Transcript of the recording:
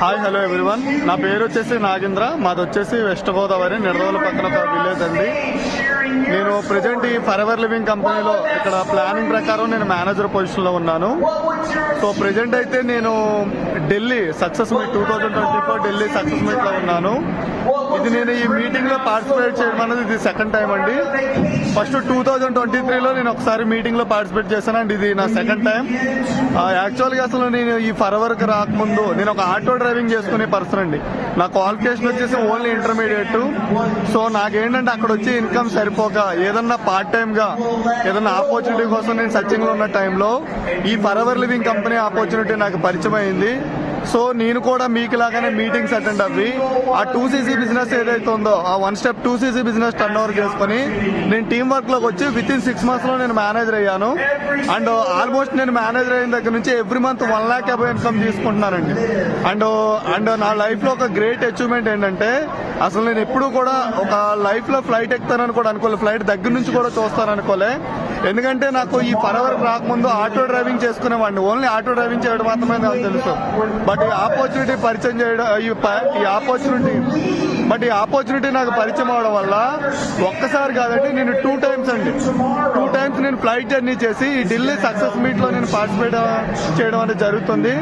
Hi hello everyone, నా పేరు వచ్చేసి నాగేంద్ర. మాది వచ్చేసి వెస్ట్ గోదావరి నిడదవోలు పక్కన ఒక విలేజ్ అండి. నేను ప్రెజెంట్ ఈ ఫరెవర్ లివింగ్ కంపెనీలో ఇక్కడ ప్లానింగ్ ప్రకారం నేను మేనేజర్ పొజిషన్లో ఉన్నాను. సో ప్రెజెంట్ అయితే నేను Delhi success meet 2024 Delhi success meet లో ఉన్నాను. ఇది నేను ఈ మీటింగ్ లో పార్టిసిపేట్ చేయడం అనేది ఇది సెకండ్ టైం అండి. ఫస్ట్ 2023లో నేను ఒకసారి మీటింగ్ లో పార్టిసిపేట్ చేశాను అండి. ఇది నా సెకండ్ టైం. యాక్చువల్ గా అసలు నేను ఈ ఫరెవర్ కి రాకముందు నేను ఒక ఆటో డ్రైవింగ్ చేసుకునే పర్సన్ అండి. నా క్వాలిఫికేషన్ వచ్చేసి ఓన్లీ ఇంటర్మీడియట్. సో నాకేంటంటే అక్కడ వచ్చి ఇన్కమ్ సరిపోక ఏదన్నా పార్ట్ టైమ్ గా ఏదన్నా ఆపర్చునిటీ కోసం నేను సర్చింగ్ లో ఉన్న టైంలో ఈ ఫరెవర్ లివింగ్ కంపెనీ ఆపర్చునిటీ నాకు పరిచయం అయింది. సో నేను కూడా మీకు లాగానే మీటింగ్స్ అటెండ్ అవ్వి ఆ 2cc బిజినెస్ ఏదైతే ఉందో ఆ 1 step 2cc business turn over చేసుకుని నేను టీం వర్క్ లోకి వచ్చి విత్ ఇన్ 6 months లో నేను మేనేజర్ అయ్యాను. అండ్ ఆల్మోస్ట్ నేను మేనేజర్ అయిన దగ్గర నుంచి every month 1 lakh above income తీసుకుంటున్నానండి. అండ్ నా లైఫ్ లో ఒక గ్రేట్ అచీవ్మెంట్ ఏంటంటే అసలు నేను ఎప్పుడు కూడా ఒక లైఫ్ లో ఫ్లైట్ ఎక్కుతానని కూడా అనుకోలే, ఫ్లైట్ దగ్గర నుంచి కూడా చూస్తాను అనుకోలే. ఎందుకంటే నాకు ఈ ఫరెవర్ రాకముందు ఆటో డ్రైవింగ్ చేసుకునేవాడిని. ఓన్లీ ఆటో డ్రైవింగ్ చేయడం మాత్రమే నాకు తెలుసు. బట్ ఈ ఆపర్చునిటీ పరిచయం చేయడం ఈ ఆపర్చునిటీ నాకు పరిచయం అవడం వల్ల ఒక్కసారి కాదండి, నేను 2 times నేను ఫ్లైట్ జర్నీ చేసి ఈ ఢిల్లీ సక్సెస్ మీట్ లో నేను పార్టిసిపేట్ చేయడం అనేది జరుగుతుంది.